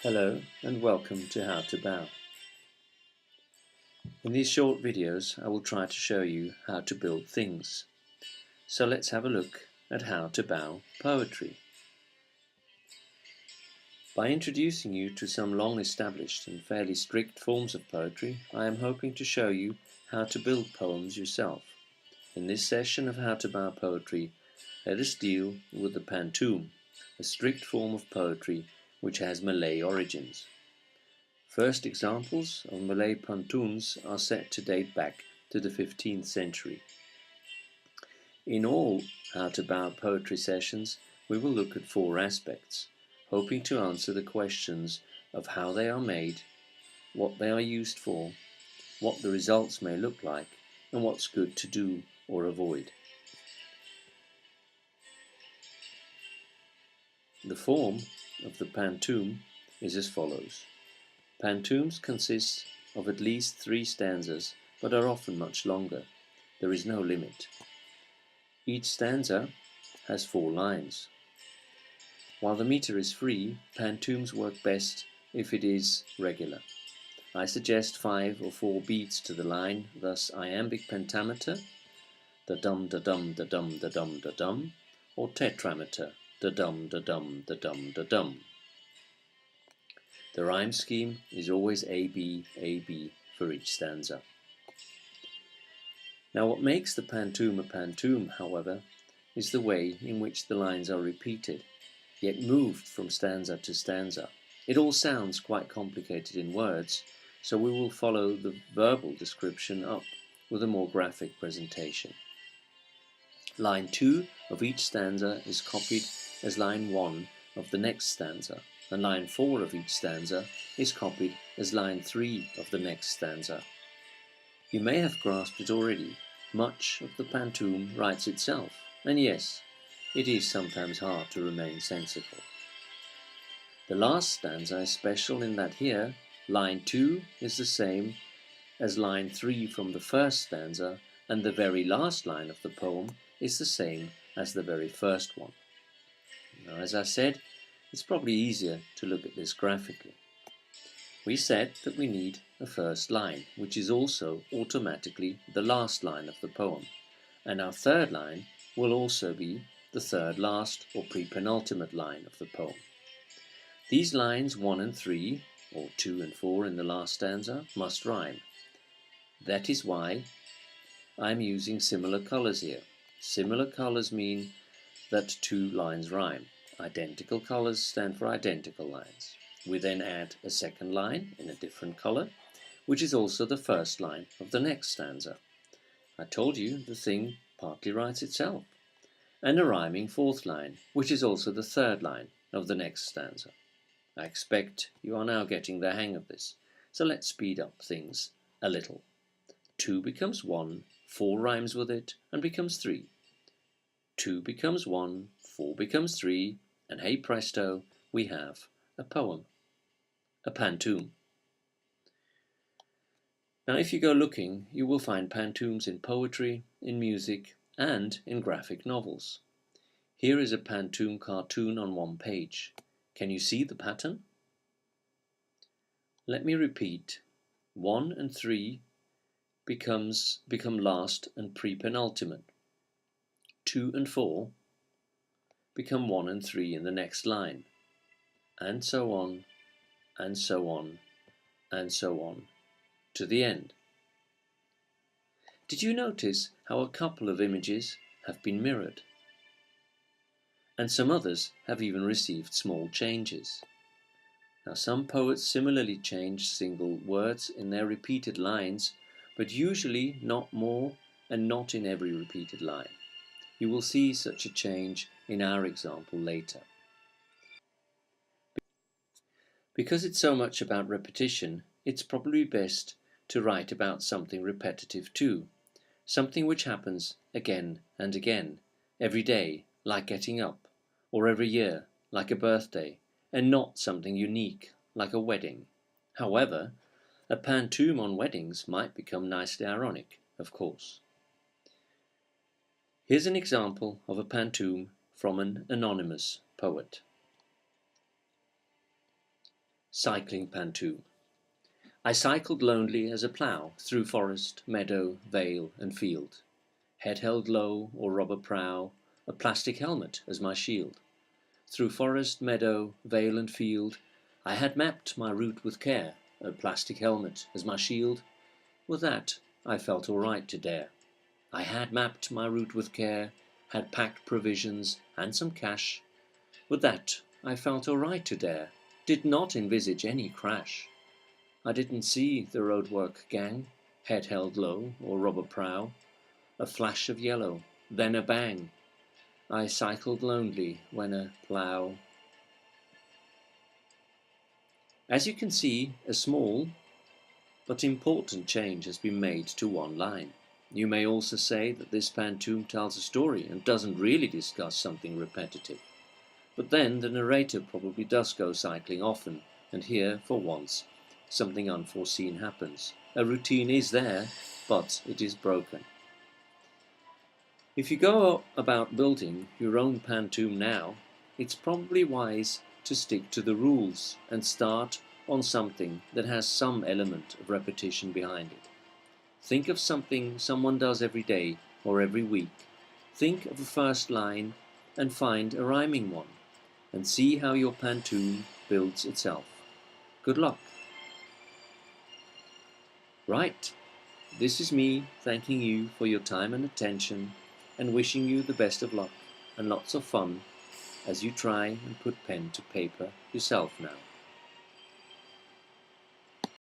Hello and welcome to How to Bow. In these short videos I will try to show you how to build things. So let's have a look at how to bow poetry. By introducing you to some long established and fairly strict forms of poetry, I am hoping to show you how to build poems yourself. In this session of How to Bow Poetry, let us deal with the pantoum, a strict form of poetry which has Malay origins. First examples of Malay pantoums are said to date back to the 15th century. In all How to Bow poetry sessions, we will look at four aspects, hoping to answer the questions of how they are made, what they are used for, what the results may look like, and what's good to do or avoid. The form of the pantoum is as follows. Pantoums consist of at least 3 stanzas, but are often much longer. There is no limit. Each stanza has 4 lines. While the meter is free, pantoums work best if it is regular. I suggest 5 or 4 beats to the line, thus iambic pentameter, da-dum, da-dum, da-dum, da-dum, da-dum, or tetrameter, da-dum, da-dum, da-dum, da-dum. The rhyme scheme is always A-B, A-B for each stanza. Now what makes the pantoum a pantoum, however, is the way in which the lines are repeated, yet moved from stanza to stanza. It all sounds quite complicated in words, so we will follow the verbal description up with a more graphic presentation. Line 2 of each stanza is copied as line 1 of the next stanza, and line 4 of each stanza is copied as line 3 of the next stanza. You may have grasped it already. Much of the pantoum writes itself, and yes, it is sometimes hard to remain sensible. The last stanza is special in that here, line 2 is the same as line 3 from the first stanza, and the very last line of the poem is the same as the very first one. Now, as I said, it's probably easier to look at this graphically. We said that we need a first line, which is also automatically the last line of the poem, and our third line will also be the third last or pre-penultimate line of the poem. These lines 1 and 3, or 2 and 4 in the last stanza, must rhyme. That is why I'm using similar colors here. Similar colors mean that 2 lines rhyme. Identical colors stand for identical lines. We then add a second line in a different color, which is also the first line of the next stanza. I told you the thing partly writes itself. And a rhyming fourth line, which is also the third line of the next stanza. I expect you are now getting the hang of this, so let's speed up things a little. 2 becomes 1, 4 rhymes with it, and becomes 3. 2 becomes 1, 4 becomes 3, and hey presto, we have a poem, a pantoum. Now if you go looking, you will find pantoums in poetry, in music, and in graphic novels. Here is a pantoum cartoon on one page. Can you see the pattern? Let me repeat. 1 and 3 become last and pre-penultimate. 2 and 4 become 1 and 3 in the next line, and so on, and so on, and so on, to the end. Did you notice how a couple of images have been mirrored? And some others have even received small changes. Now some poets similarly change single words in their repeated lines, but usually not more and not in every repeated line. You will see such a change in our example later. Because it's so much about repetition, it's probably best to write about something repetitive too, something which happens again and again, every day, like getting up, or every year, like a birthday, and not something unique, like a wedding. However, a pantoum on weddings might become nicely ironic, of course. Here's an example of a pantoum from an anonymous poet. Cycling pantoum. I cycled lonely as a plough through forest, meadow, vale, and field. Head held low or robber prow, a plastic helmet as my shield. Through forest, meadow, vale, and field, I had mapped my route with care, a plastic helmet as my shield. With that, I felt all right to dare. I had mapped my route with care, had packed provisions and some cash. With that, I felt all right to dare, did not envisage any crash. I didn't see the roadwork gang, head held low or robber prow, a flash of yellow, then a bang. I cycled lonely when a plough. As you can see, a small but important change has been made to one line. You may also say that this pantoum tells a story and doesn't really discuss something repetitive. But then the narrator probably does go cycling often, and here, for once, something unforeseen happens. A routine is there, but it is broken. If you go about building your own pantoum now, it's probably wise to stick to the rules and start on something that has some element of repetition behind it. Think of something someone does every day or every week. Think of a first line and find a rhyming one, and see how your pantoum builds itself. Good luck. Right, this is me thanking you for your time and attention, and wishing you the best of luck and lots of fun as you try and put pen to paper yourself now.